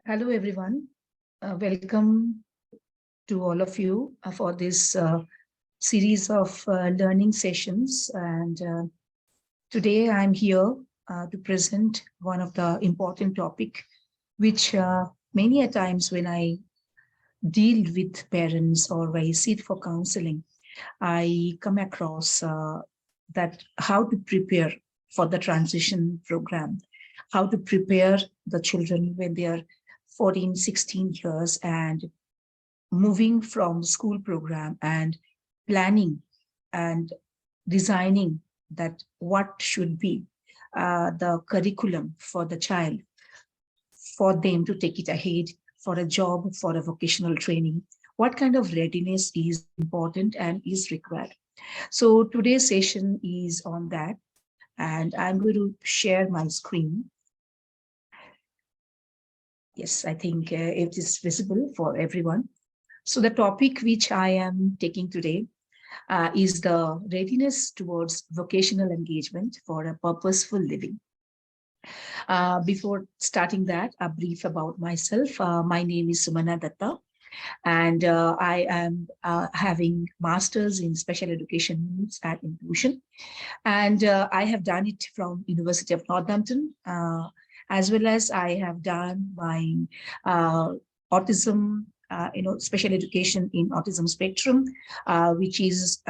Hello, everyone. Welcome to all of you for this series of learning sessions. And today I'm here to present one of the important topic, which many a times when I deal with parents or when I sit for counseling, I come across that how to prepare for the transition program, how to prepare the children when they are 14, 16 years and moving from school program and planning and designing that what should be the curriculum for the child for them to take it ahead for a job, for a vocational training, what kind of readiness is important and is required. So today's session is on that, and I'm going to share my screen. Yes, I think it is visible for everyone. So the topic which I am taking today is the readiness towards vocational engagement for a purposeful living. Before starting that, a brief about myself. My name is Sumana Dutta, and I am having master's in special education needs and inclusion. And I have done it from University of Northampton, as well as I have done my autism, special education in autism spectrum, which is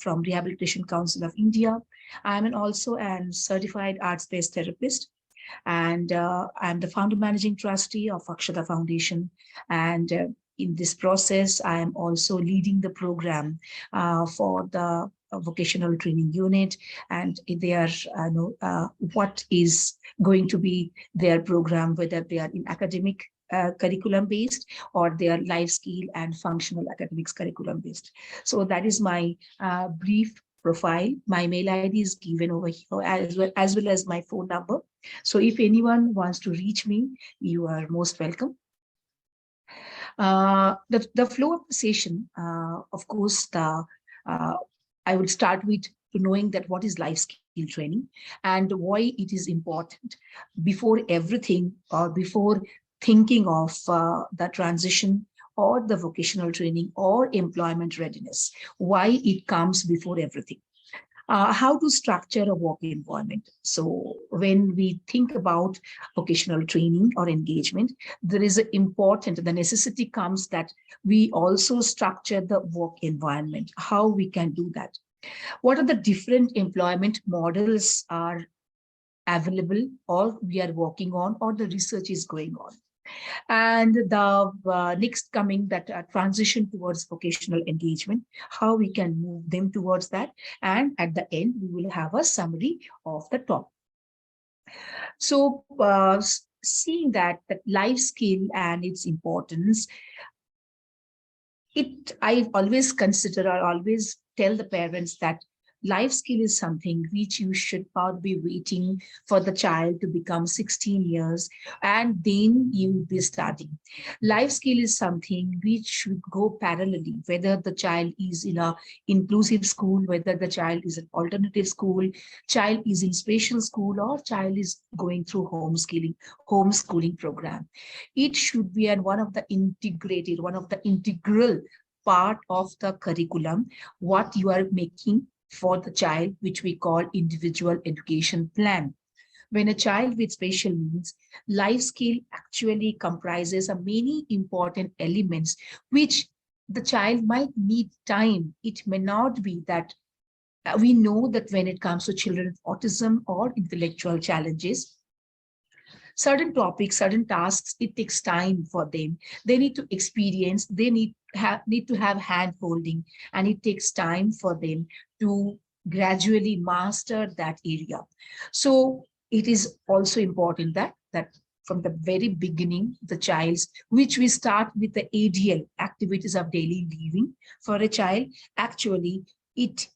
from Rehabilitation Council of India. I'm also a certified arts-based therapist, and I'm the founder managing trustee of Akshata Foundation. And in this process, I am also leading the program for the vocational training unit, and they are what is going to be their program, whether they are in academic curriculum based or they are life skill and functional academics curriculum based. So that is my brief profile. My mail ID is given over here as well as my phone number. So if anyone wants to reach me, you are most welcome. The flow of the session, of course, I would start with knowing that what is life skill training and why it is important before everything or before thinking of the transition or the vocational training or employment readiness, why it comes before everything. How to structure a work environment. So when we think about vocational training or engagement, there is the necessity comes that we also structure the work environment, how we can do that. What are the different employment models are available or we are working on or the research is going on. And the next coming that transition towards vocational engagement, how we can move them towards that. And at the end, we will have a summary of the topic. So seeing that life skill and its importance, I always consider or always tell the parents that life skill is something which you should not be waiting for the child to become 16 years and then you will be starting. Life skill is something which should go parallelly, whether the child is in a inclusive school, whether the child is an alternative school, child is in special school, or child is going through homeschooling program. It should be one of the integral part of the curriculum, what you are making for the child, which we call individual education plan. When a child with special needs, life skill actually comprises of many important elements, which the child might need time. It may not be that we know that when it comes to children with autism or intellectual challenges, certain topics, certain tasks, it takes time for them. They need to experience, they need to have hand holding, and it takes time for them to gradually master that area. So it is also important that from the very beginning, the child's, which we start with the ADL, activities of daily living for a child, actually it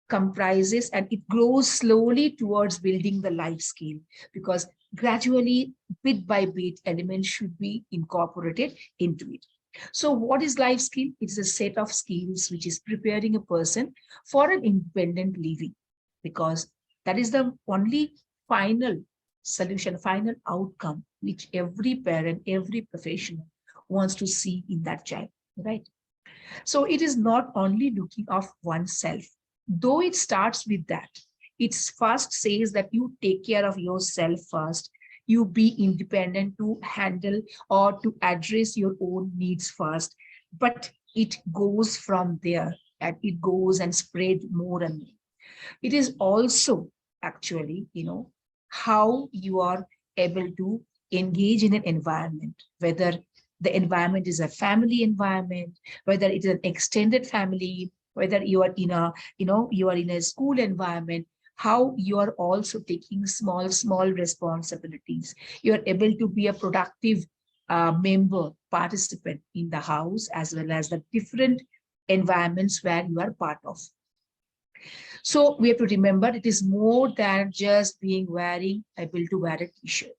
comprises and it grows slowly towards building the life skill, because gradually, bit by bit, elements should be incorporated into it. So what is life skill? It's a set of skills which is preparing a person for an independent living, because that is the only final solution, final outcome, which every parent, every professional wants to see in that child, right? So it is not only looking of oneself, though it starts with that. It first says that you take care of yourself first. You be independent to handle or to address your own needs first. But it goes from there and it goes and spread more and more. It is also actually, how you are able to engage in an environment, whether the environment is a family environment, whether it is an extended family, whether you are in a, you are in a school environment, how you are also taking small responsibilities. You are able to be a productive member, participant in the house, as well as the different environments where you are part of. So we have to remember it is more than just being able to wear a t-shirt.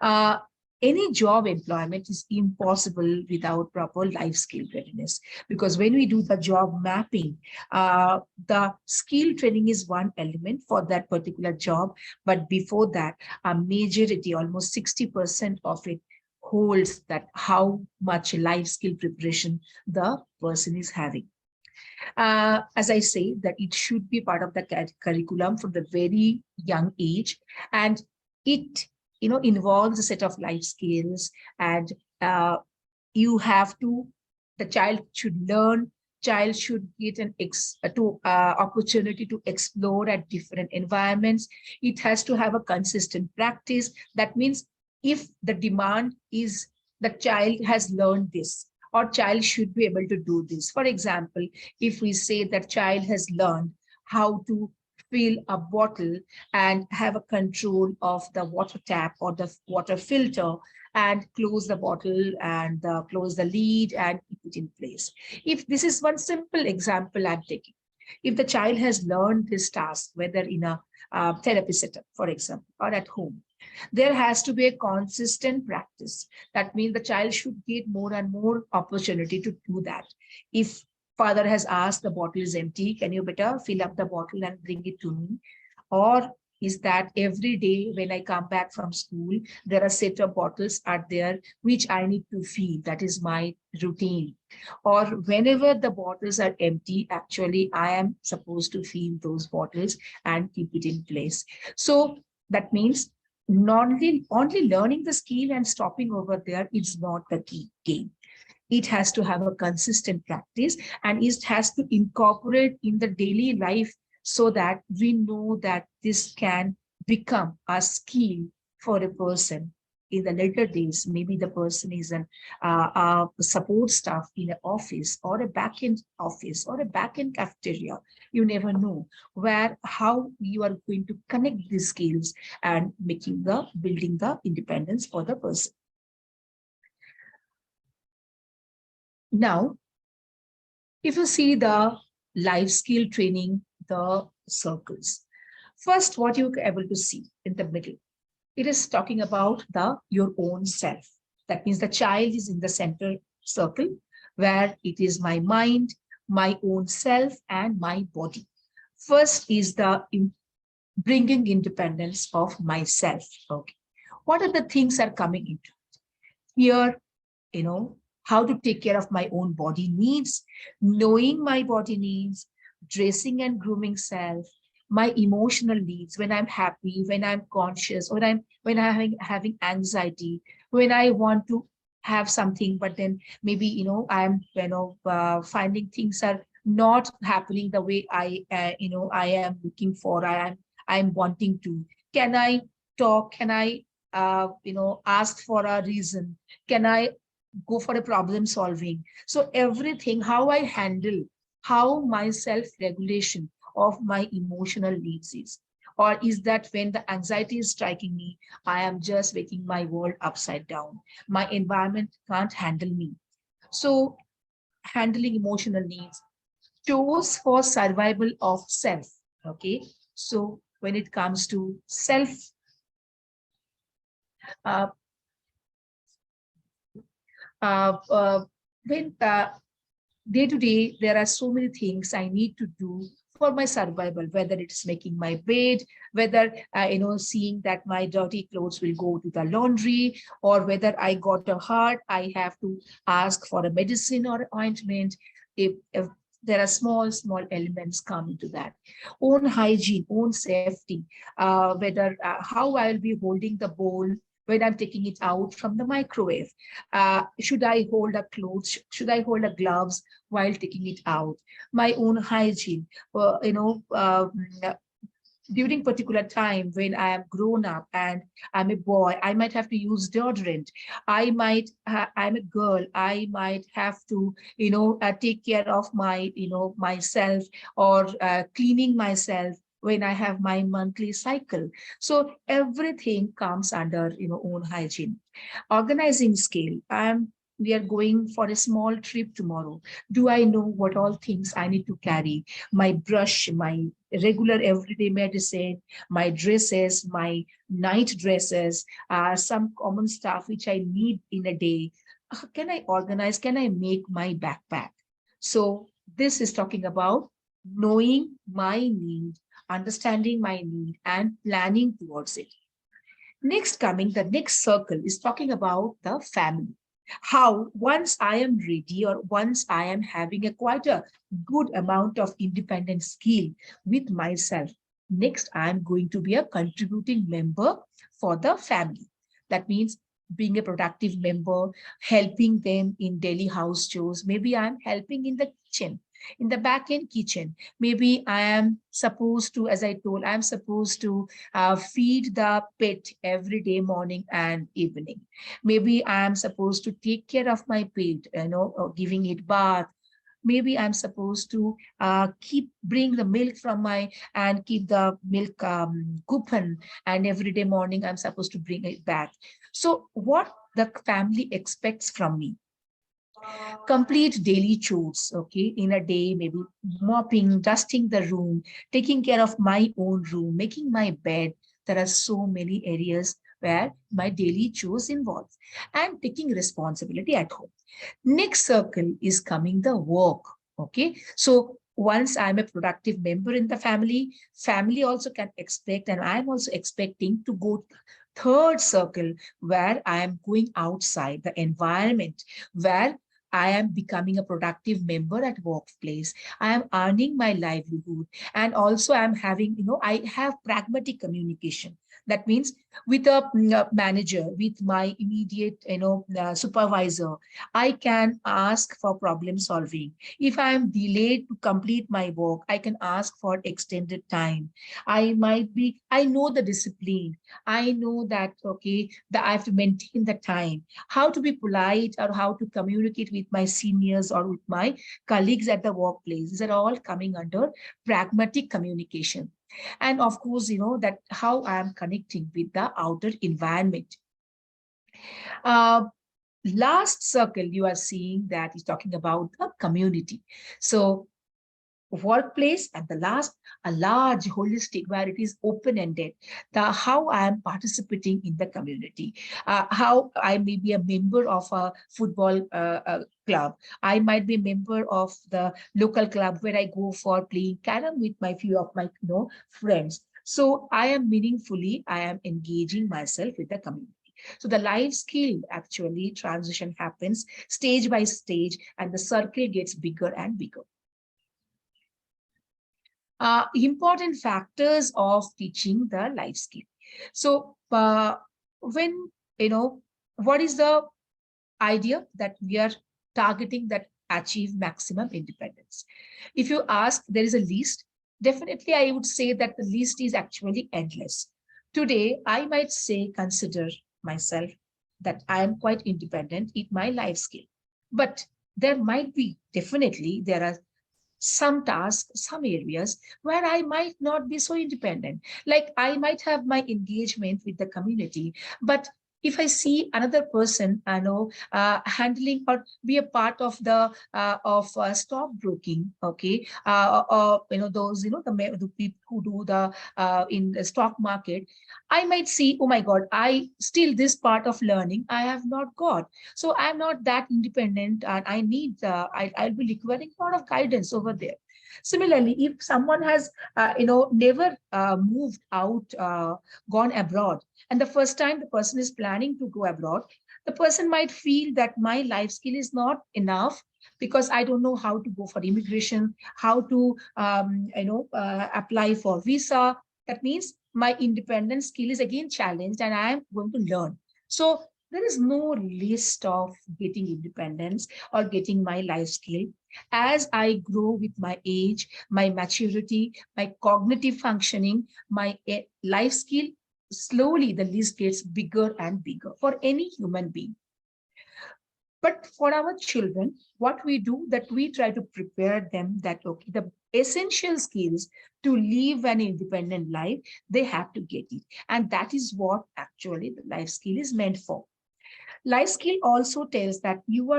Uh, any job employment is impossible without proper life skill readiness, because when we do the job mapping, the skill training is one element for that particular job. But before that, a majority, almost 60% of it holds that how much life skill preparation the person is having. As I say, that it should be part of the curriculum from the very young age, and it involves a set of life skills, and you have to. The child should learn. Child should get an opportunity to explore at different environments. It has to have a consistent practice. That means if the demand is the child has learned this, or child should be able to do this. For example, if we say that child has learned how to fill a bottle and have a control of the water tap or the water filter, and close the bottle and close the lid and keep it in place. If this is one simple example I'm taking, if the child has learned this task, whether in a therapy setup, for example, or at home, there has to be a consistent practice. That means the child should get more and more opportunity to do that. If father has asked, the bottle is empty, can you better fill up the bottle and bring it to me? Or is that every day when I come back from school, there are set of bottles are there which I need to fill. That is my routine. Or whenever the bottles are empty, actually I am supposed to fill those bottles and keep it in place. So that means not only learning the skill and stopping over there is not the key game. It has to have a consistent practice, and it has to incorporate in the daily life, so that we know that this can become a skill for a person in the later days. Maybe the person is a support staff in an office, or a back-end office, or a back-end cafeteria. You never know where, how you are going to connect these skills and building the independence for the person. Now, if you see the life skill training, the circles, first, what you're able to see in the middle, it is talking about your own self. That means the child is in the center circle, where it is my mind, my own self, and my body. First is the bringing independence of myself. Okay, what are the things are coming into it? Here, how to take care of my own body needs, knowing my body needs, dressing and grooming self, my emotional needs, when I'm happy, when I'm conscious, when I'm having anxiety, when I want to have something, but then maybe I'm finding things are not happening the way I am looking for, I'm wanting to. Can I talk? Can I ask for a reason? Can I go for a problem solving? So everything, how I handle, how my self-regulation of my emotional needs is. Or is that when the anxiety is striking me, I am just making my world upside down. My environment can't handle me. So handling emotional needs, tools for survival of self. Okay. So when it comes to self, uh, when day to day, there are so many things I need to do for my survival, whether it's making my bed, whether, seeing that my dirty clothes will go to the laundry, or whether I got a heart, I have to ask for a medicine or ointment. If there are small elements come into that. Own hygiene, own safety, whether how I'll be holding the bowl when I'm taking it out from the microwave. Should I hold a clothes? Should I hold a gloves while taking it out? My own hygiene, during particular time when I am grown up and I'm a boy, I might have to use deodorant. I'm a girl, I might have to, take care of my, myself, or cleaning myself when I have my monthly cycle. So everything comes under, own hygiene. Organizing scale. We are going for a small trip tomorrow. Do I know what all things I need to carry? My brush, my regular everyday medicine, my dresses, my night dresses, some common stuff which I need in a day. Can I organize? Can I make my backpack? So this is talking about knowing my need, understanding my need, and planning towards it. The next circle is talking about the family. How once I am ready, or once I am having a quite a good amount of independent skill with myself, next I am going to be a contributing member for the family. That means being a productive member, helping them in daily house chores. Maybe I'm helping in the kitchen, in the back end kitchen. Maybe I am supposed to, as I told, I'm supposed to feed the pet every day, morning and evening. Maybe I am supposed to take care of my pet, giving it bath. Maybe I'm supposed to bring the milk from my, and keep the milk coupon, and every day morning I'm supposed to bring it back. So what the family expects from me: complete daily chores, okay, in a day, maybe mopping, dusting the room, taking care of my own room, making my bed. There are so many areas where my daily chores involve, and taking responsibility at home. Next circle is coming the work, okay. So once I'm a productive member in the family also can expect, and I'm also expecting to go third circle, where I am going outside the environment, where I am becoming a productive member at workplace. I am earning my livelihood. And also I'm having, I have pragmatic communication. That means with a manager, with my immediate, supervisor, I can ask for problem solving. If I am delayed to complete my work, I can ask for extended time. I know the discipline. I know that, okay, that I have to maintain the time, how to be polite, or how to communicate with my seniors or with my colleagues at the workplace. These are all coming under pragmatic communication. And of course, that how I am connecting with the outer environment. Uh, Last circle you are seeing that is talking about the community. So workplace, and the last, a large holistic, where it is open-ended, the how I am participating in the community, how I may be a member of a football club. I might be a member of the local club where I go for playing carom with my few of my friends. So I am engaging myself with the community. So the life skill actually transition happens stage by stage, and the circle gets bigger and bigger. Important factors of teaching the life skill. So when, what is the idea that we are targeting that achieve maximum independence? If you ask, there is a list. Definitely, I would say that the list is actually endless. Today, I might say, consider myself that I am quite independent in my life skill. But there might be, definitely, there are some tasks, some areas where I might not be so independent. Like I might have my engagement with the community, but if I see another person, I know, handling or be a part of the stockbroking, okay, those, the people who do the in the stock market, I might see, oh my God, I still this part of learning I have not got. So I'm not that independent, and I need, I'll be requiring a lot of guidance over there. Similarly, if someone has, never moved out, gone abroad, and the first time the person is planning to go abroad, the person might feel that my life skill is not enough because I don't know how to go for immigration, how to, apply for visa. That means my independent skill is again challenged and I am going to learn. So there is no list of getting independence or getting my life skill. As I grow with my age, my maturity, my cognitive functioning, my life skill, slowly the list gets bigger and bigger for any human being. But for our children, what we do that we try to prepare them that, okay, the essential skills to live an independent life, they have to get it. And that is what actually the life skill is meant for. Life skill also tells that you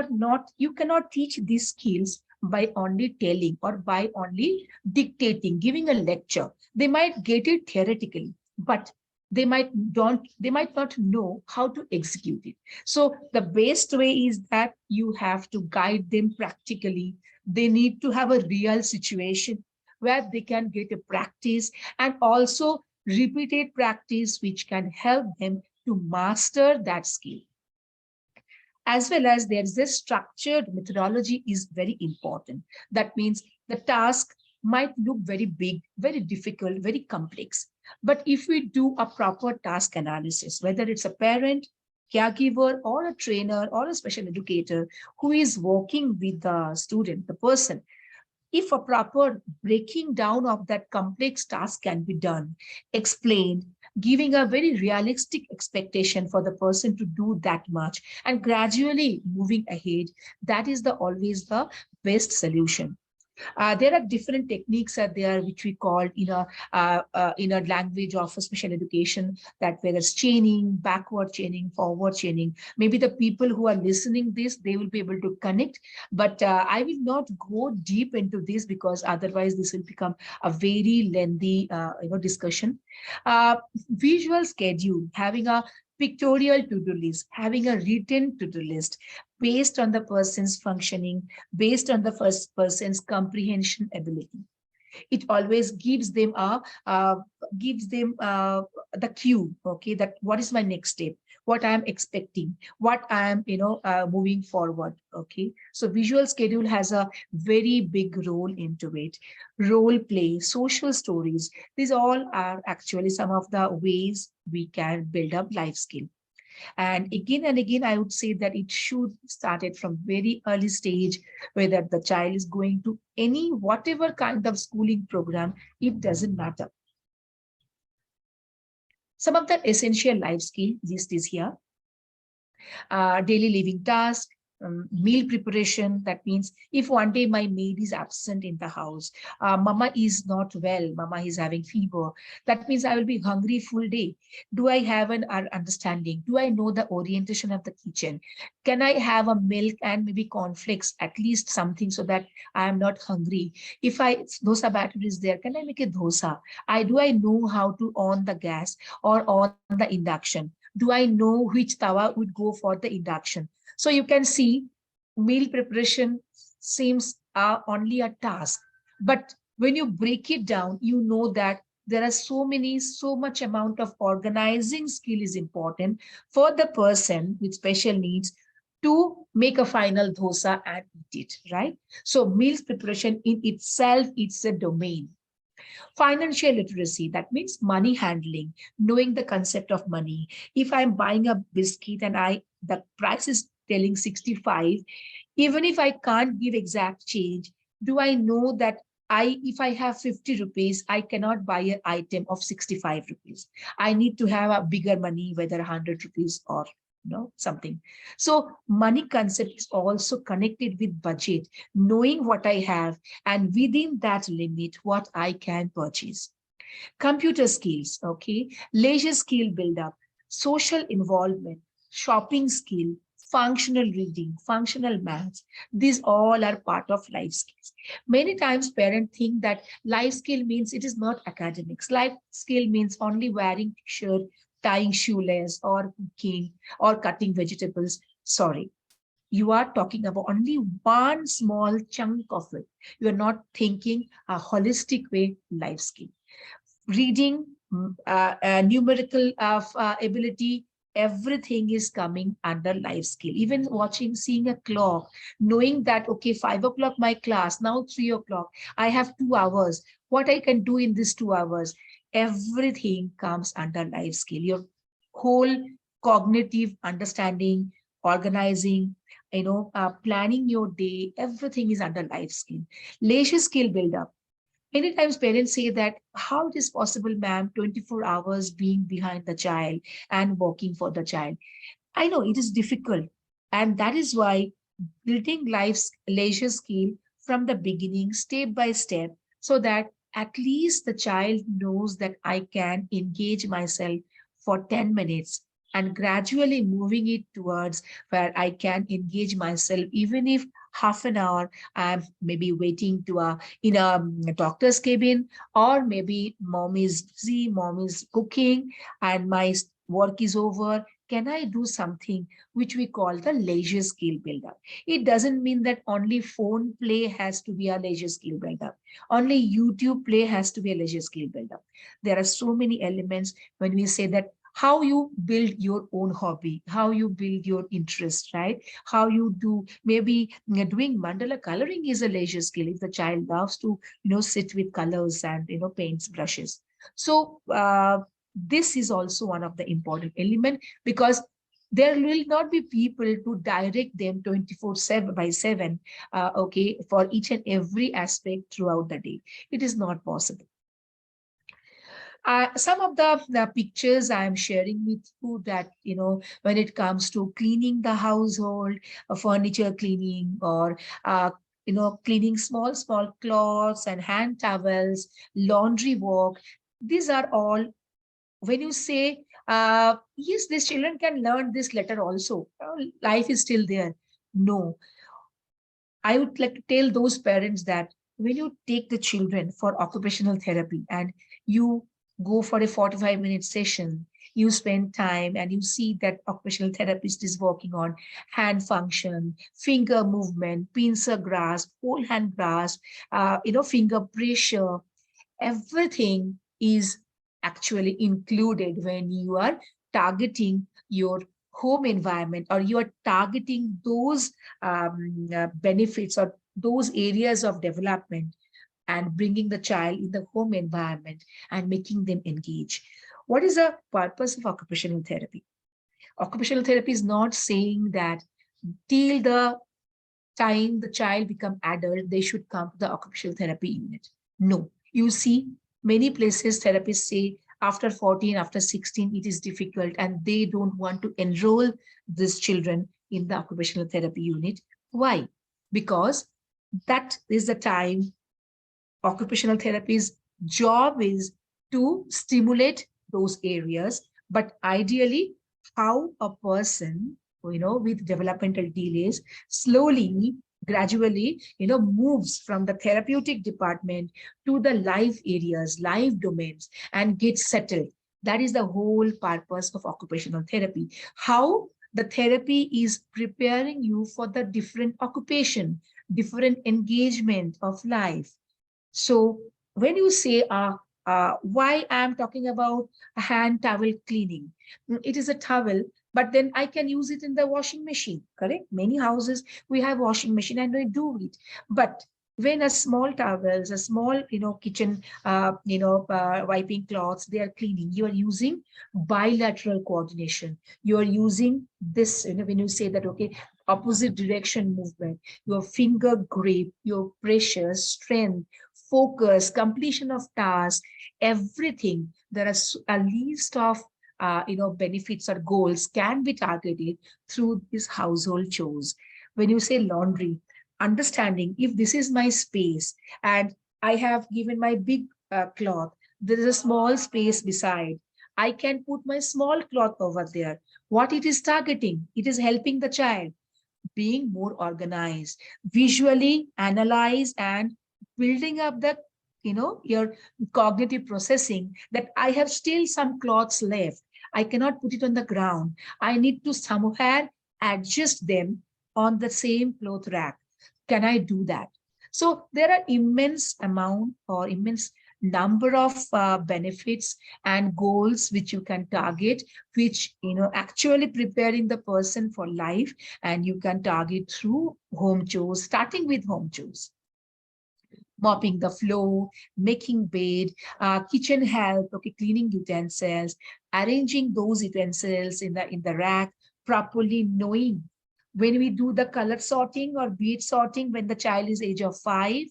cannot teach these skills by only telling or by only dictating, giving a lecture. They might get it theoretically, but they might not know how to execute it. So the best way is that you have to guide them practically. They need to have a real situation where they can get a practice and also repeated practice, which can help them to master that skill. As well as there is a structured methodology is very important. That means the task might look very big, very difficult, very complex. But if we do a proper task analysis, whether it's a parent, caregiver, or a trainer, or a special educator who is working with the student, the person, if a proper breaking down of that complex task can be done, explained, giving a very realistic expectation for the person to do that much and gradually moving ahead, that is the always the best solution. There are different techniques out there which we call in a language of special education, that whether it's chaining, backward chaining, forward chaining. Maybe the people who are listening this, they will be able to connect, but I will not go deep into this because otherwise this will become a very lengthy discussion. Visual schedule, having a pictorial to-do list, having a written to-do list based on the person's functioning, based on the first person's comprehension ability. It always gives them the cue, okay, that what is my next step, what I am expecting, what I am moving forward. Okay, so visual schedule has a very big role into it. Role play, social stories, these all are actually some of the ways we can build up life skill. And again, I would say that it should start it from very early stage, whether the child is going to any whatever kind of schooling program, it doesn't matter. Some of the essential life skill list is here. Daily living task, meal preparation. That means if one day my maid is absent in the house, mama is not well, mama is having fever, that means I will be hungry full day. Do I have an understanding? Do I know the orientation of the kitchen? Can I have a milk and maybe cornflakes, at least something, so that I am not hungry? If dosa batter is there, can I make a dosa? Do I know how to on the gas or on the induction? Do I know which tawa would go for the induction? So you can see meal preparation seems only a task. But when you break it down, you know that there are so much amount of organizing skill is important for the person with special needs to make a final dosa and eat it, right? So meals preparation in itself, it's a domain. Financial literacy, that means money handling, knowing the concept of money. If I'm buying a biscuit and the price is telling 65, even if I can't give exact change, do I know that if I have 50 rupees, I cannot buy an item of 65 rupees. I need to have a bigger money, whether 100 rupees or something. So money concept is also connected with budget, knowing what I have and within that limit, what I can purchase. Computer skills, okay, leisure skill build up, social involvement, shopping skill, functional reading, functional maths. These all are part of life skills. Many times parents think that life skill means it is not academics. Life skill means only wearing t-shirt, tying shoelace, or cooking, or cutting vegetables. Sorry. you are talking about only one small chunk of it. You are not thinking a holistic way life skill. Reading, numerical ability, everything is coming under life skill. Even watching, seeing a clock, knowing that, okay, 5 o'clock my class, now 3 o'clock, I have 2 hours. What I can do in these 2 hours? Everything comes under life skill. Your whole cognitive understanding, organizing, planning your day, everything is under life skill. Leisure skill build up. Many times parents say that, how it is possible, ma'am, 24 hours being behind the child and working for the child. I know it is difficult. And that is why building life's leisure skill from the beginning, step by step, so that at least the child knows that I can engage myself for 10 minutes and gradually moving it towards where I can engage myself, even if half an hour I'm maybe waiting to in a doctor's cabin, or maybe mom is busy, mom is cooking, and my work is over. Can I do something which we call the leisure skill builder? It doesn't mean that only phone play has to be a leisure skill builder. Only YouTube play has to be a leisure skill builder. There are so many elements when we say that how you build your own hobby, how you build your interest, right? How you do, maybe doing mandala coloring is a leisure skill if the child loves to, sit with colors and, paints, brushes. So this is also one of the important element, because there will not be people to direct them 24/7 okay, for each and every aspect throughout the day. It is not possible. Some of the pictures I'm sharing with you, that, when it comes to cleaning the household, furniture cleaning, or, cleaning small cloths and hand towels, laundry work, these are all, when you say, yes, these children can learn this letter also, life is still there. No, I would like to tell those parents that when you take the children for occupational therapy and you go for a 45-minute session, you spend time and you see that occupational therapist is working on hand function, finger movement, pincer grasp, whole hand grasp, finger pressure, everything is actually included when you are targeting your home environment, or you are targeting those benefits or those areas of development, and bringing the child in the home environment and making them engage. What is the purpose of occupational therapy? Occupational therapy is not saying that till the time the child become adult, they should come to the occupational therapy unit. No, you see, many places therapists say after 14, after 16, it is difficult and they don't want to enroll these children in the occupational therapy unit. Why? Because that is the time occupational therapy's job is to stimulate those areas, but ideally how a person, with developmental delays, slowly, gradually, moves from the therapeutic department to the life areas, life domains, and gets settled. That is the whole purpose of occupational therapy. How the therapy is preparing you for the different occupation, different engagement of life. So when you say, why I'm talking about a hand towel cleaning, it is a towel, but then I can use it in the washing machine, correct? Many houses, we have washing machine and we do it. But when a small towels, a small, kitchen, wiping cloths, they are cleaning, you are using bilateral coordination. You are using this, when you say that, okay, opposite direction movement, your finger grip, your pressure, strength, focus, completion of tasks, everything. There is a list of benefits or goals can be targeted through these household chores. When you say laundry, understanding if this is my space and I have given my big cloth, there is a small space beside. I can put my small cloth over there. What it is targeting? It is helping the child being more organized, visually analyze and building up the, your cognitive processing, that I have still some cloths left. I cannot put it on the ground. I need to somewhere adjust them on the same cloth rack. Can I do that? So there are immense amount or immense number of benefits and goals which you can target, which actually preparing the person for life, and you can target through home chores, starting with home chores: mopping the floor, making bed, kitchen help, okay, cleaning utensils, arranging those utensils in the rack properly, knowing when we do the color sorting or bead sorting when the child is age of 5,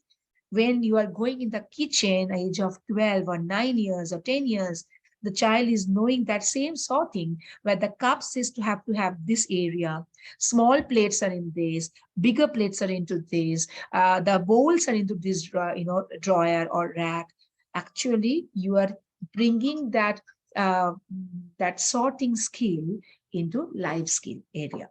when you are going in the kitchen age of 12 or 9 years or 10 years, the child is knowing that same sorting where the cups is to have this area, small plates are in this, bigger plates are into this, the bowls are into this drawer or rack. Actually you are bringing uh, that sorting skill into life skill area.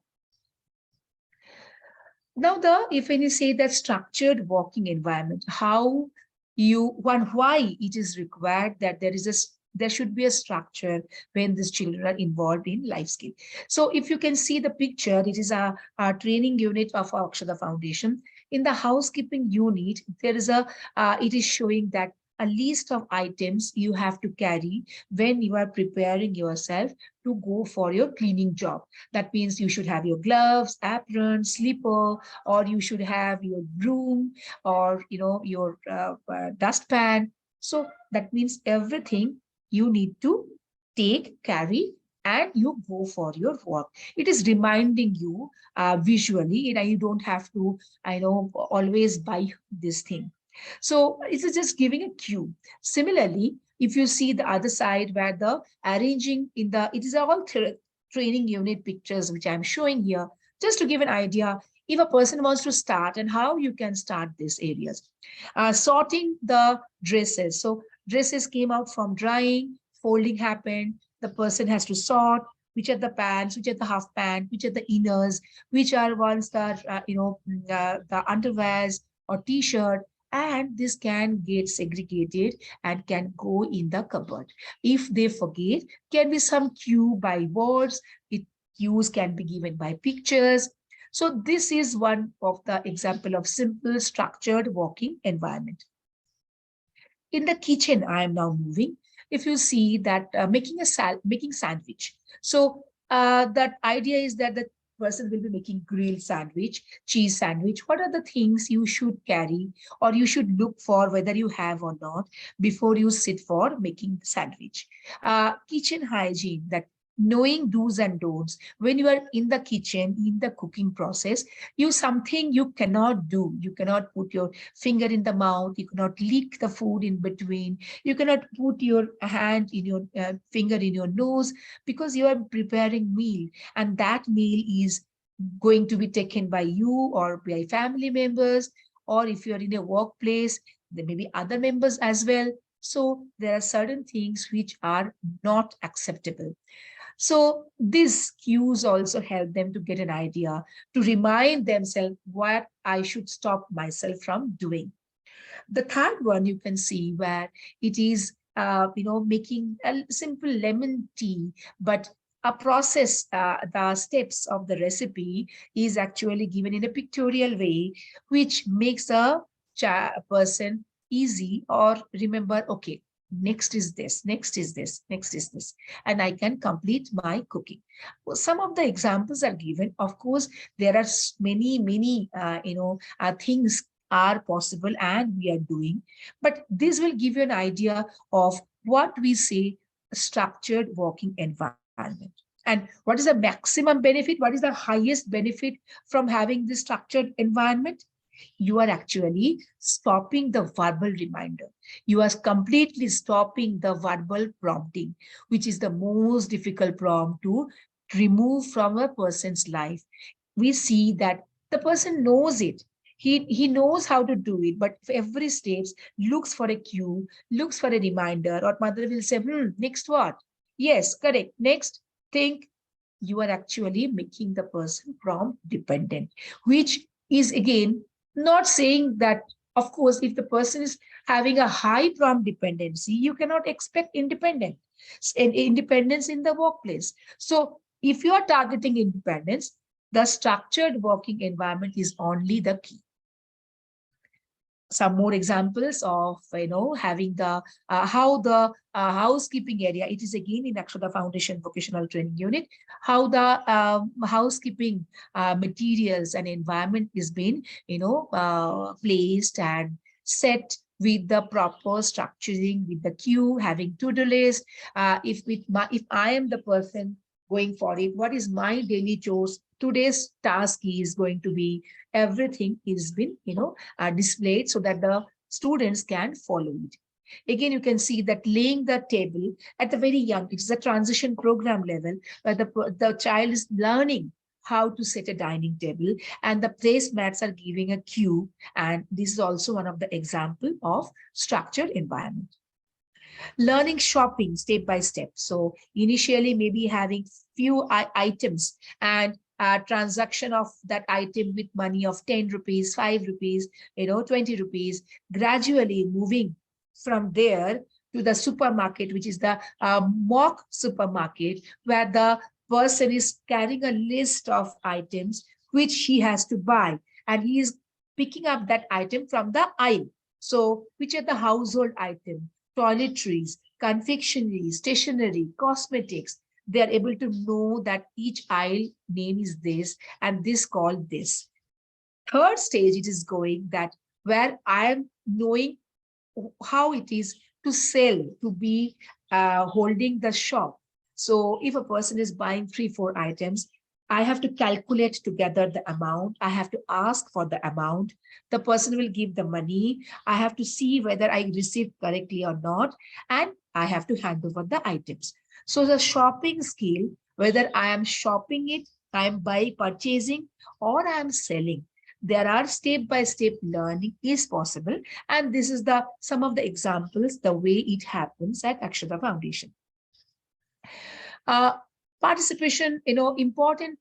Now, if when you say that structured working environment, how why it is required that there should be a structure when these children are involved in life skill. So if you can see the picture, it is a training unit of Akshada Foundation. In the housekeeping unit, there is it is showing that a list of items you have to carry when you are preparing yourself to go for your cleaning job. That means you should have your gloves, apron, slipper, or you should have your broom, or your dustpan. So that means everything you need to carry, and you go for your work. It is reminding you visually, you don't have to, always buy this thing. So it's just giving a cue. Similarly, if you see the other side where the arranging it is all training unit pictures, which I'm showing here, just to give an idea, if a person wants to start and how you can start these areas. Sorting the dresses. So dresses came out from drying, folding happened, the person has to sort which are the pants, which are the half pant, which are the inners, which are ones that, the underwears or t-shirt, and this can get segregated and can go in the cupboard. If they forget, can be some cue by words, cues can be given by pictures. So this is one of the example of simple structured working environment. In the kitchen, I am now moving. If you see that making sandwich. So that idea is that the person will be making grilled sandwich, cheese sandwich. What are the things you should carry or you should look for, whether you have or not, before you sit for making the sandwich? Kitchen hygiene, that knowing do's and don'ts. When you are in the kitchen, in the cooking process, something you cannot do. You cannot put your finger in the mouth. You cannot lick the food in between. You cannot put your hand in your finger in your nose, because you are preparing meal, and that meal is going to be taken by you or by family members, or if you're in a workplace, there may be other members as well. So there are certain things which are not acceptable. So these cues also help them to get an idea, to remind themselves what I should stop myself from doing. The third one you can see where it is, making a simple lemon tea, but a process, the steps of the recipe is actually given in a pictorial way, which makes a person easy or remember, okay, next is this, next is this, next is this, and I can complete my cooking. Well, some of the examples are given. Of course, there are many, things are possible and we are doing, but this will give you an idea of what we say structured working environment. And what is the maximum benefit? What is the highest benefit from having this structured environment? You are actually stopping the verbal reminder. You are completely stopping the verbal prompting, which is the most difficult prompt to remove from a person's life. We see that the person knows it. He knows how to do it, but for every steps looks for a cue, looks for a reminder, or mother will say, next what? Yes, correct. Next, think. You are actually making the person prompt dependent, which is again not saying that, of course, if the person is having a high prompt dependency, you cannot expect independence in the workplace. So if you are targeting independence, The structured working environment is only the key. Some more examples of having the how the housekeeping area, it is again in Akshata Foundation Vocational Training Unit, how the housekeeping materials and environment is being placed and set with the proper structuring, with the queue, having to-do list. If I am the person going for it, what is my daily chores? Today's task is going to be, everything is been displayed so that the students can follow it. Again, you can see that laying the table at the very young, it's a transition program level where the child is learning how to set a dining table, and the placemats are giving a cue. And this is also one of the example of structured environment. Learning shopping step by step. So initially maybe having few items and transaction of that item with money of 10 rupees, 5 rupees, 20 rupees, gradually moving from there to the supermarket, which is the mock supermarket, where the person is carrying a list of items which he has to buy, and he is picking up that item from the aisle. So which are the household items, toiletries, confectionery, stationery, cosmetics. They are able to know that each aisle name is this and this called this. Third stage, it is going that where I am knowing how it is to sell, to be holding the shop. So if a person is buying 3-4 items, I have to calculate together the amount. I have to ask for the amount. The person will give the money. I have to see whether I received correctly or not. And I have to hand over the items. So the shopping skill, whether I am shopping it, I am purchasing, or I am selling, there are step-by-step learning is possible. And this is some of the examples, the way it happens at Akshata Foundation. Participation, important,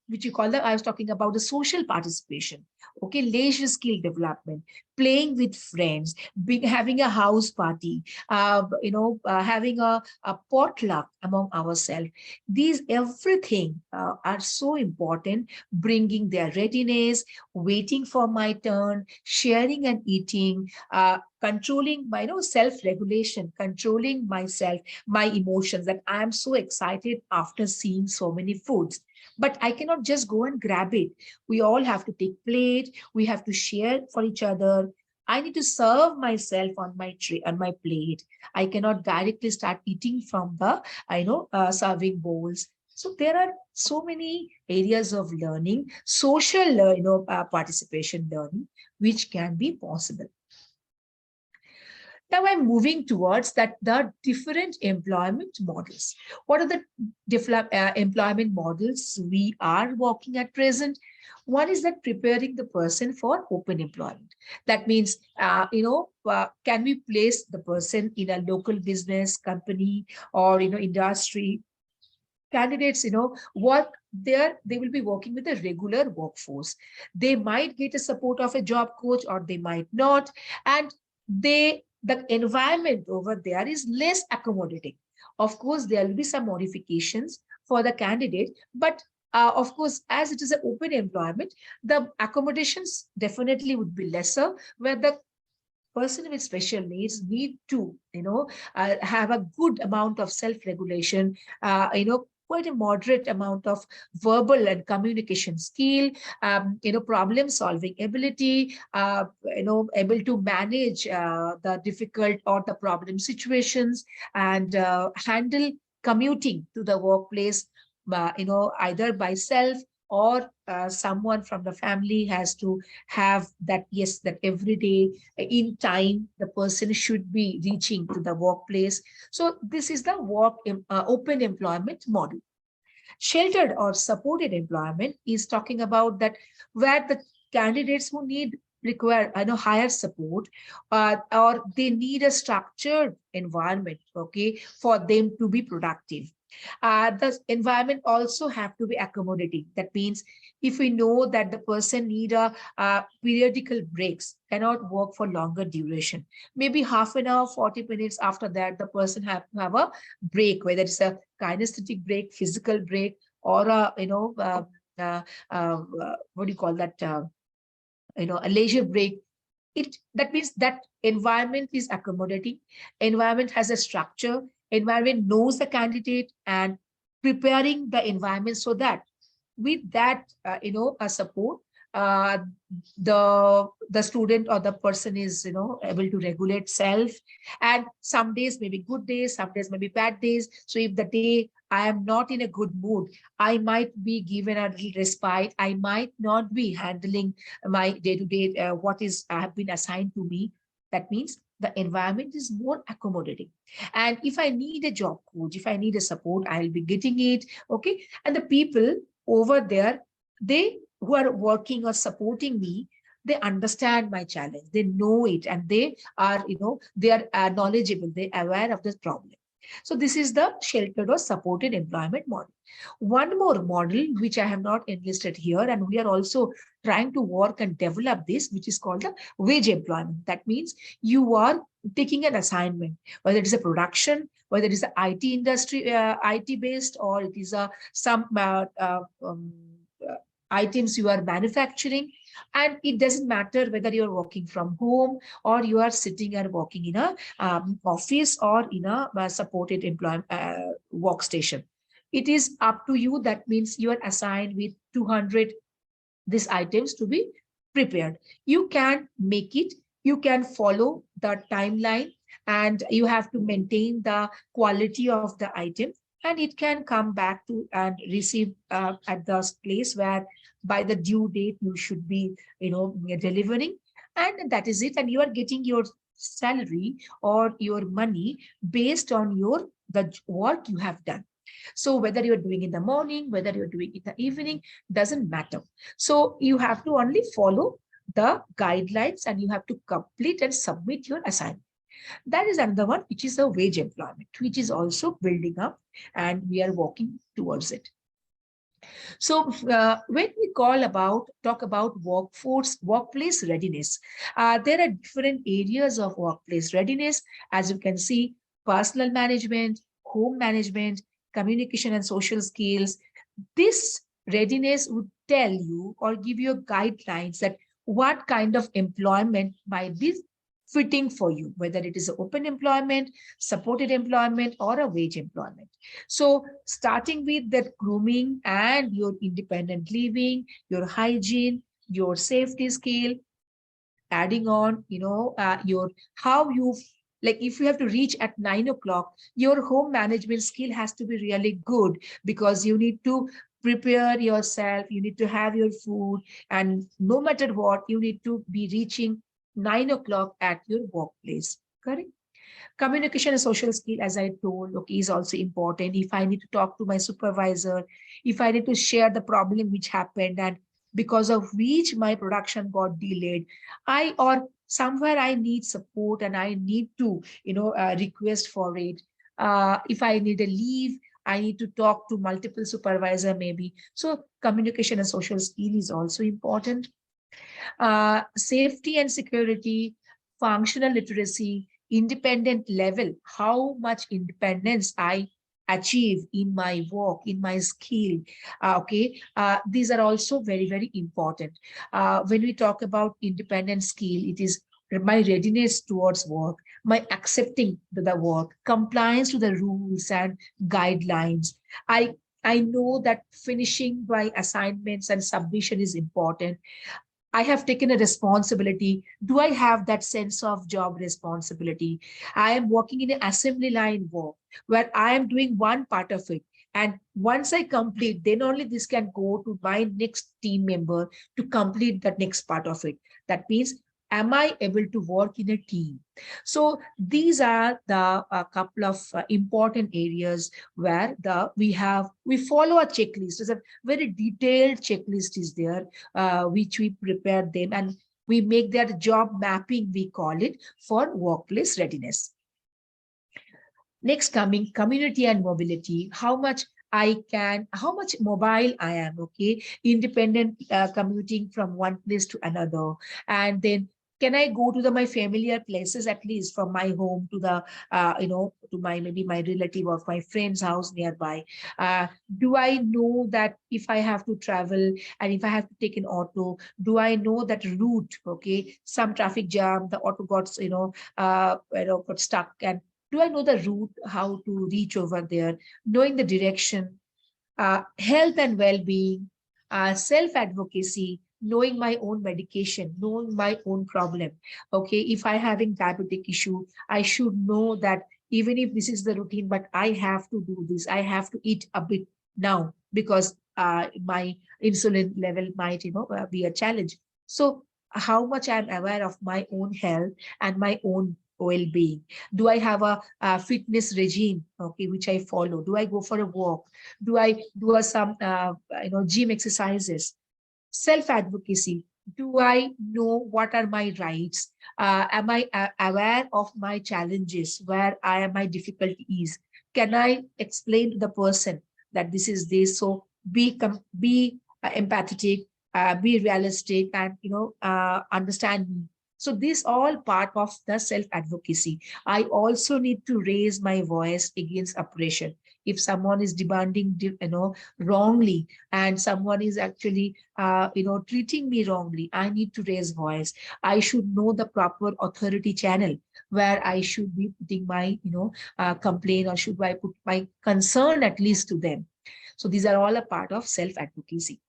which you call that, I was talking about the social participation. Okay, leisure skill development, playing with friends, having a house party, having a potluck among ourselves. These everything are so important, bringing their readiness, waiting for my turn, sharing and eating, controlling my self-regulation, controlling myself, my emotions, that I am so excited after seeing so many foods. But I cannot just go and grab it. We all have to take plate. We have to share for each other. I need to serve myself on my tray, on my plate. I cannot directly start eating from the, serving bowls. So there are so many areas of learning, social, participation learning, which can be possible. Now I'm moving towards the different employment models. What are the employment models we are working at present? One is that preparing the person for open employment. That means, can we place the person in a local business, company, or, industry? Candidates, work there, they will be working with a regular workforce. They might get a support of a job coach, or they might not. And the environment over there is less accommodating. Of course, there will be some modifications for the candidate, but of course, as it is an open employment, the accommodations definitely would be lesser, where the person with special needs need to, have a good amount of self-regulation, quite a moderate amount of verbal and communication skill, problem solving ability, able to manage the difficult or the problem situations, and handle commuting to the workplace, either by self, or someone from the family has to have that, yes, that every day in time, the person should be reaching to the workplace. So this is the open employment model. Sheltered or supported employment is talking about that where the candidates who require higher support, or they need a structured environment, okay, for them to be productive. The environment also have to be accommodating. That means if we know that the person need a periodical breaks, cannot work for longer duration, maybe half an hour, 40 minutes, after that the person have to have a break, whether it's a kinesthetic break, physical break, or a what do you call that? A leisure break. That means that environment is accommodating, environment has a structure, environment knows the candidate, and preparing the environment so that with that a support, uh, the student or the person is able to regulate self. And some days may be good days, some days may be bad days. So if the day I am not in a good mood, I might be given a little respite, I might not be handling my day to day what is have been assigned to me. That means the environment is more accommodating. And if I need a job coach, if I need a support, I'll be getting it. Okay. And the people over there, they who are working or supporting me, they understand my challenge, they know it, and they are they are knowledgeable, they're aware of this problem. So this is the sheltered or supported employment model. One more model which I have not enlisted here, and we are also trying to work and develop this, which is called the wage employment. That means you are taking an assignment, whether it is a production, whether it is the IT industry, IT based, or it is a some items you are manufacturing. And it doesn't matter whether you're working from home or you are sitting and working in a office or in a supported employment workstation. It is up to you. That means you are assigned with 200 these items to be prepared. You can make it, you can follow the timeline, and you have to maintain the quality of the item, and it can come back to and receive at the place where by the due date you should be delivering. And that is it, and you are getting your salary or your money based on your the work you have done. So whether you're doing in the morning, whether you're doing in the evening, doesn't matter. So you have to only follow the guidelines and you have to complete and submit your assignment. That is another one, which is a wage employment, which is also building up, and we are working towards it. So when we talk about workplace readiness, there are different areas of workplace readiness. As you can see, personal management, home management, communication and social skills. This readiness would tell you or give you guidelines that what kind of employment might be fitting for you, whether it is open employment, supported employment, or a wage employment. So starting with that grooming and your independent living, your hygiene, your safety skill, adding on, your how you like if you have to reach at 9 o'clock, your home management skill has to be really good, because you need to prepare yourself, you need to have your food, and no matter what, you need to be reaching 9 o'clock at your workplace. Correct? Communication and social skill, as I told, okay, is also important. If I need to talk to my supervisor, if I need to share the problem which happened and because of which my production got delayed, or somewhere I need support and I need to, request for it. If I need a leave, I need to talk to multiple supervisor maybe. So communication and social skill is also important. Safety and security, functional literacy, independent level, how much independence I achieve in my work, in my skill. These are also very, very important. When we talk about independent skill, it is my readiness towards work, my accepting the work, compliance to the rules and guidelines. I know that finishing my assignments and submission is important. I have taken a responsibility. Do I have that sense of job responsibility? I am working in an assembly line work where I am doing one part of it. And once I complete, then only this can go to my next team member to complete the next part of it. That means, am I able to work in a team? So these are the couple of important areas where we follow a checklist. There's a very detailed checklist is there, which we prepare them, and we make that job mapping, we call it, for workplace readiness. Next, coming community and mobility, how much mobile I am, okay, independent commuting from one place to another, and then Can I go to my familiar places, at least from my home to to my, maybe my relative or my friend's house nearby? Do I know that if I have to travel and if I have to take an auto, do I know that route? Okay, some traffic jam, the auto got, got stuck, and do I know the route, how to reach over there, knowing the direction? Health and well-being, self-advocacy, knowing my own medication, knowing my own problem. Okay, if I having diabetic issue, I should know that even if this is the routine, but I have to do this. I have to eat a bit now because my insulin level might, be a challenge. So how much I'm aware of my own health and my own well-being? Do I have a fitness regime, okay, which I follow? Do I go for a walk? Do I do some gym exercises? Self advocacy. Do I know what are my rights? Am I aware of my challenges, where my difficulty is? Can I explain to the person that this is this? So be empathetic, be realistic, and understand me. So this all part of the self advocacy. I also need to raise my voice against oppression. If someone is demanding wrongly, and someone is actually treating me wrongly, I need to raise voice. I should know the proper authority channel where I should be putting my complaint, or should I put my concern at least to them. So these are all a part of self advocacy.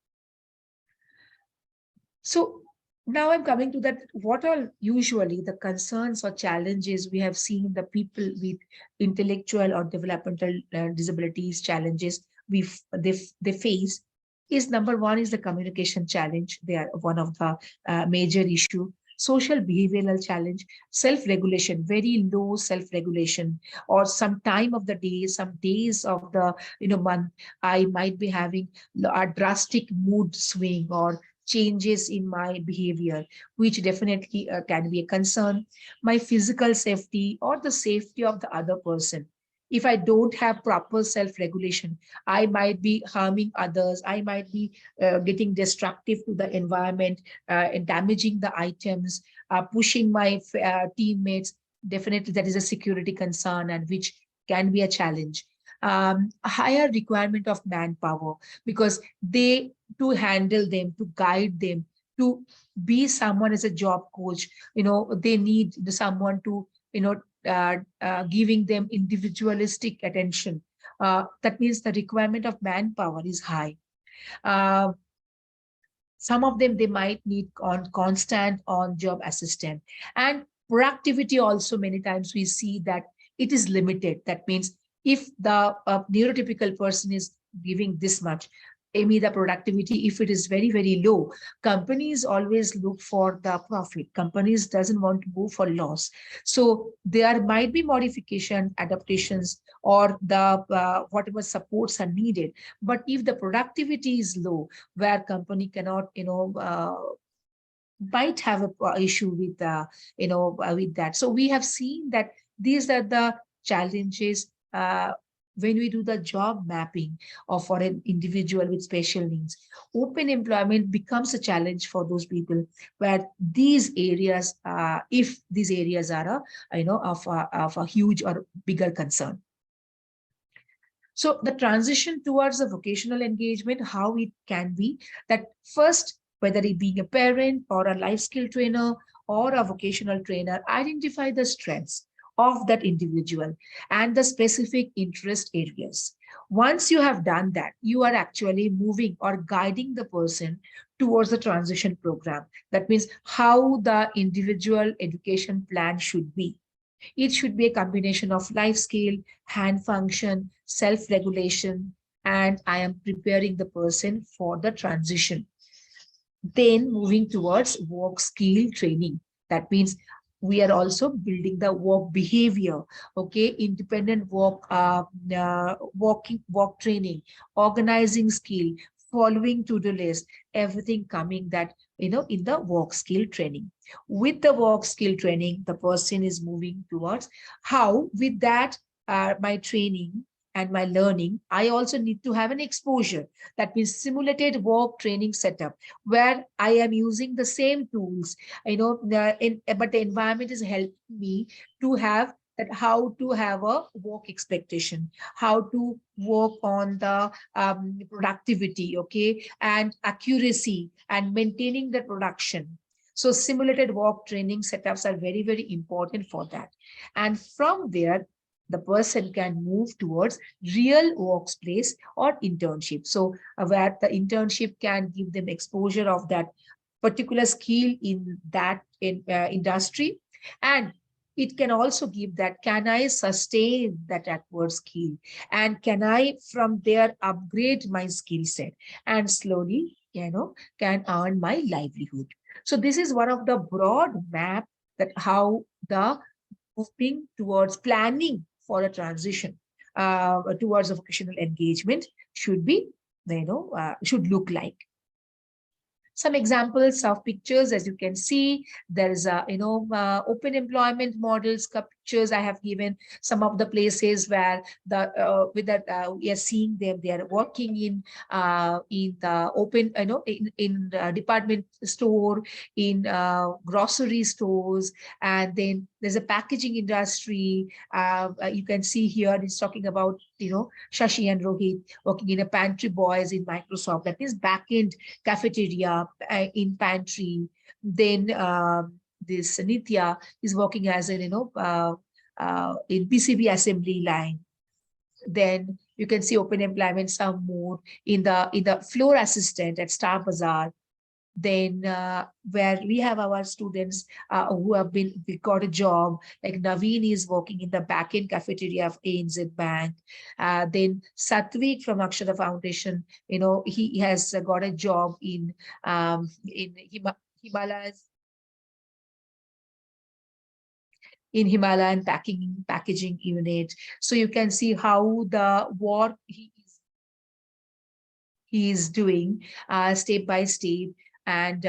So now I'm coming to that. What are usually the concerns or challenges we have seen the people with intellectual or developmental disabilities challenges they face? Is number one is the communication challenge. They are one of the major issue. Social behavioral challenge, self-regulation, very low self-regulation, or some time of the day, some days of the month, I might be having a drastic mood swing or changes in my behavior, which definitely can be a concern. My physical safety or the safety of the other person. If I don't have proper self-regulation, I might be harming others. I might be getting destructive to the environment, and damaging the items, pushing my teammates. Definitely, that is a security concern, and which can be a challenge. A higher requirement of manpower, because they, to handle them, to guide them, to be someone as a job coach, they need someone to, giving them individualistic attention. That means the requirement of manpower is high. Uh, some of them, they might need constant on job assistant, and productivity also. Many times we see that it is limited. That means if the neurotypical person is giving this much, maybe the productivity, if it is very, very low, companies always look for the profit. Companies doesn't want to go for loss. So there might be modification, adaptations, or the whatever supports are needed. But if the productivity is low, where company cannot, might have a issue with with that. So we have seen that these are the challenges when we do the job mapping of for an individual with special needs. Open employment becomes a challenge for those people, where these areas, if these areas are of a huge or bigger concern. So the transition towards a vocational engagement, how it can be that first, whether it being a parent or a life skill trainer or a vocational trainer, identify the strengths of that individual and the specific interest areas. Once you have done that, you are actually moving or guiding the person towards the transition program. That means how the individual education plan should be. It should be a combination of life skill, hand function, self-regulation, and I am preparing the person for the transition. Then moving towards work skill training. That means we are also building the work behavior, okay, independent work, work training, organizing skill, following to-do list, everything coming that, in the work skill training. With the work skill training, the person is moving towards how, with that, my training and my learning, I also need to have an exposure. That means simulated work training setup where I am using the same tools, but the environment is helping me to have that how to have a work expectation, how to work on the productivity, okay, and accuracy and maintaining the production. So simulated work training setups are very, very important for that. And from there, the person can move towards real workplace or internship. So where the internship can give them exposure of that particular skill in that industry. And it can also give that, can I sustain that acquired skill? And can I from there upgrade my skill set and slowly, can earn my livelihood? So this is one of the broad map that how the moving towards planning for a transition towards a vocational engagement should be, should look like. Some examples of pictures, as you can see, there is a, open employment models, pictures I have given, some of the places where the, with that, we are seeing them, they are working in the open, in department store, in grocery stores, and then there's a packaging industry. You can see here, it's talking about, Shashi and Rohit working in a pantry boys in Microsoft, that is back-end cafeteria in pantry. Then this Nitya is working as an, in PCB assembly line. Then you can see open employment, some more in the floor assistant at Star Bazaar. Then where we have our students who have we got a job, like Naveen is working in the back-end cafeteria of ANZ Bank. Then Satvik from Akshara Foundation, he has got a job in Himalayas, in Himalayan packaging unit. So you can see how the work he is doing step by step, and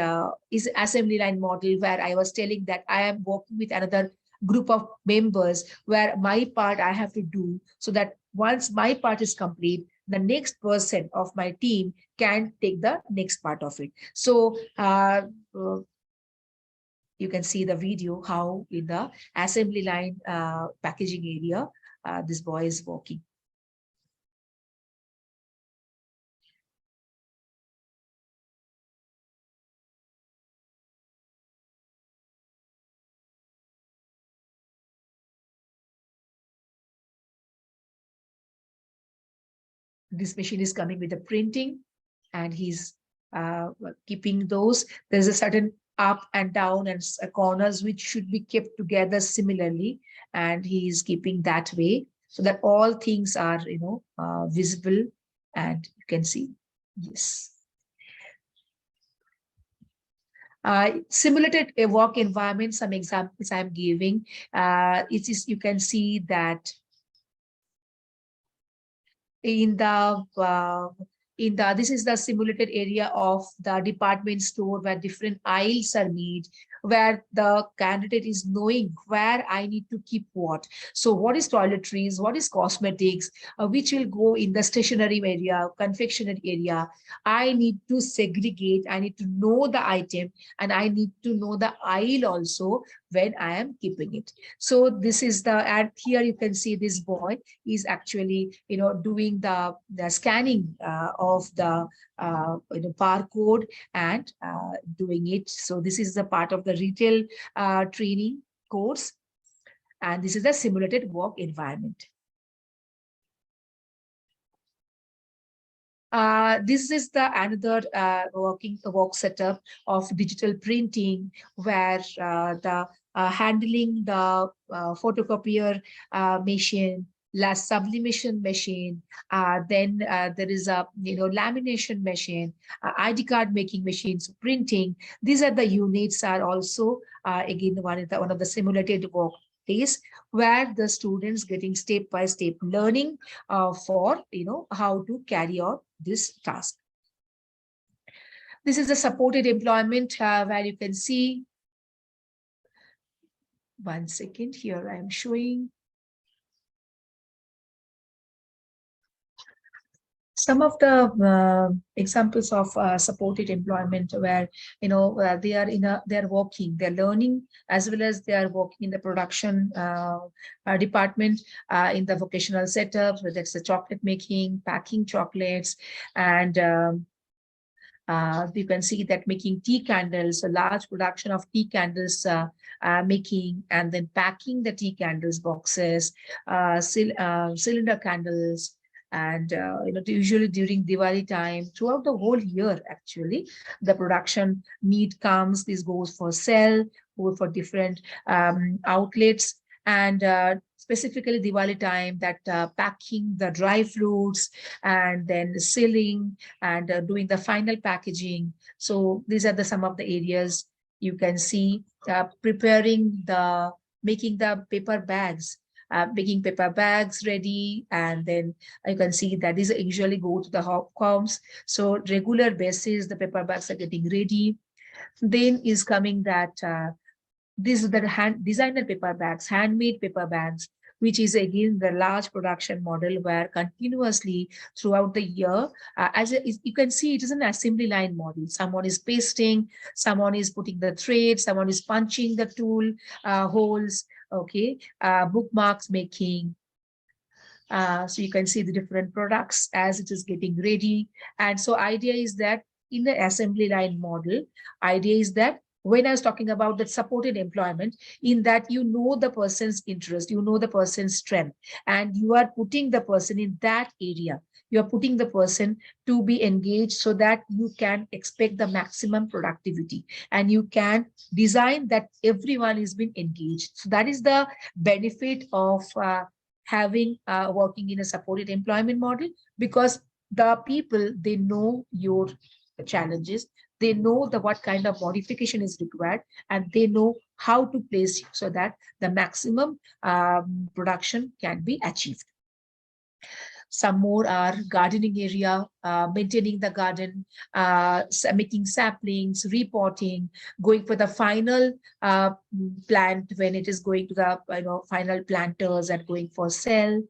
is assembly line model where I was telling that I am working with another group of members where my part I have to do, so that once my part is complete, the next person of my team can take the next part of it. So you can see the video how in the assembly line packaging area, this boy is working. This machine is coming with the printing, and he's keeping those. There's a certain up and down and corners which should be kept together similarly, and he is keeping that way so that all things are, visible, and you can see. Yes. Simulated a work environment, some examples I'm giving. It is, you can see that in the this is the simulated area of the department store where different aisles are made, where the candidate is knowing where I need to keep what. So what is toiletries, what is cosmetics, which will go in the stationery area, confectionery area. I need to segregate, I need to know the item, and I need to know the aisle also when I am keeping it. So this is the, and here you can see this boy is actually, doing the scanning of the barcode and doing it. So this is the part of the retail training course, and this is the simulated work environment. This is the another work setup of digital printing, where the handling the photocopier machine, last sublimation machine, then there is a lamination machine, ID card making machines, printing. These are the units are also again one of the simulated work place where the students getting step by step learning for how to carry out this task. This is a supported employment where you can see, one second, here I am showing. Some of the examples of supported employment where they are they're working, they're learning, as well as they are working in the production department, in the vocational setup, whether it's the chocolate making, packing chocolates, and you can see that making tea candles, a large production of tea candles making, and then packing the tea candles boxes, cylinder candles, and usually during Diwali time, throughout the whole year, actually, the production meat comes. This goes for sale, goes for different outlets, and specifically Diwali time, that packing the dry fruits and then sealing and doing the final packaging. So these are some of the areas you can see, making the paper bags, making paper bags ready, and then you can see that these usually go to the hopcoms. So regular basis, the paper bags are getting ready. Then is coming that these are the designer paper bags, handmade paper bags, which is again the large production model where continuously throughout the year, you can see it is an assembly line model. Someone is pasting, someone is putting the thread, someone is punching the tool holes, okay, bookmarks making. So you can see the different products as it is getting ready. And so idea is that in the assembly line model, idea is that when I was talking about that supported employment, in that the person's interest, the person's strength, and you are putting the person in that area. You are putting the person to be engaged so that you can expect the maximum productivity and you can design that everyone is being engaged. So that is the benefit of having working in a supported employment model, because the people, they know your challenges, they know what kind of modification is required, and they know how to place you so that the maximum production can be achieved. Some more are gardening area, maintaining the garden, making saplings, repotting, going for the final plant when it is going to the final planters and going for sale.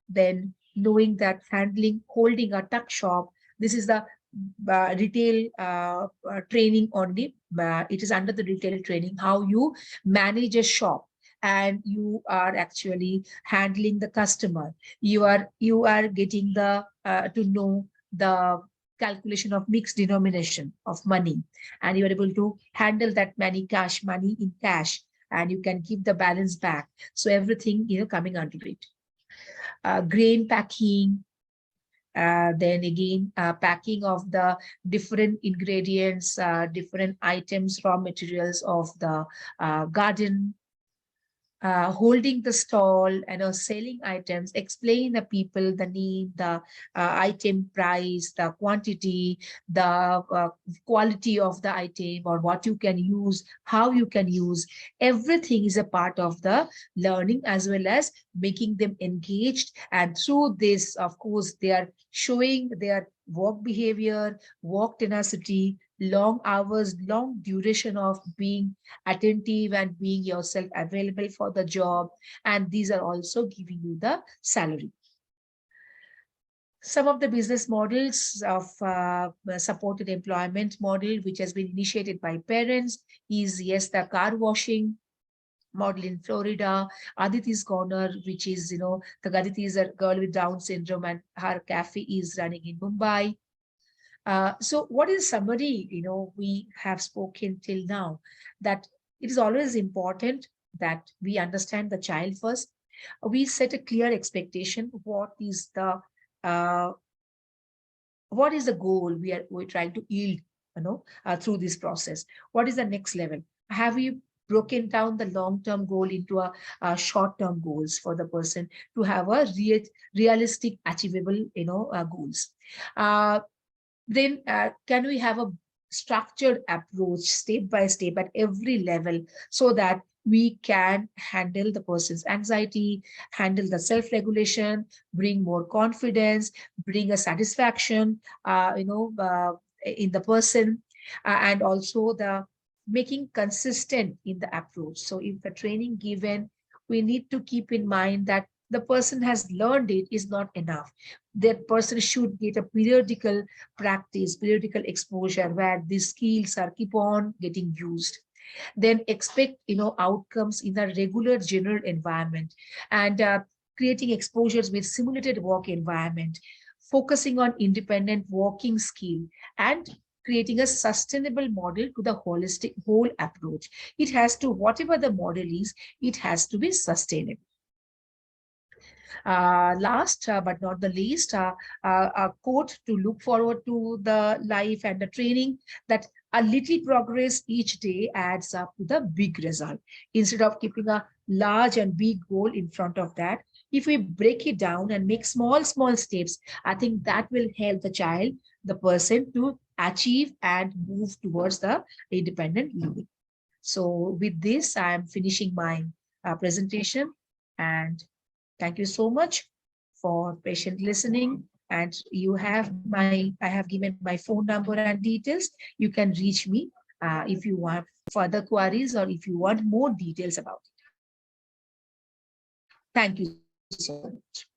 Then knowing that holding a tuck shop. This is the retail training only. It is under the retail training, how you manage a shop and you are actually handling the customer. You are getting the to know the calculation of mixed denomination of money, and you are able to handle that money in cash, and you can keep the balance back. So everything coming under it. Grain packing, then again, packing of the different ingredients, different items, raw materials of the garden, holding the stall and selling items, explain the people the need, the item price, the quantity, the quality of the item, or what you can use, how you can use. Everything is a part of the learning, as well as making them engaged. And through this, of course, they are showing their work behavior, work tenacity, long hours, long duration of being attentive and being yourself available for the job. And these are also giving you the salary. Some of the business models of supported employment model, which has been initiated by parents, is yes, the car washing model in Florida, Aditi's Corner, which is, the Aditi is a girl with Down syndrome and her cafe is running in Mumbai. So what is summary, we have spoken till now, that it is always important that we understand the child first. We set a clear expectation. What is the goal we're trying to yield, through this process? What is the next level? Have we broken down the long-term goal into a short-term goals for the person to have a realistic, achievable, goals? Then can we have a structured approach step by step at every level, so that we can handle the person's anxiety, handle the self-regulation, bring more confidence, bring a satisfaction, in the person, and also the making consistent in the approach. So if the training given, we need to keep in mind that the person has learned it is not enough. That person should get a periodical practice, periodical exposure where these skills are keep on getting used. Then expect outcomes in a regular general environment, and creating exposures with simulated work environment, focusing on independent working skill, and creating a sustainable model to the holistic whole approach. It has to, whatever the model is, it has to be sustainable. Last but not the least, a quote to look forward to the life and the training, that a little progress each day adds up to the big result. Instead of keeping a large and big goal in front of that, if we break it down and make small, small steps, I think that will help the child, the person to achieve and move towards the independent living. So with this, I am finishing my presentation, and thank you so much for patient listening. And I have given my phone number and details. You can reach me if you want further queries or if you want more details about it. Thank you so much.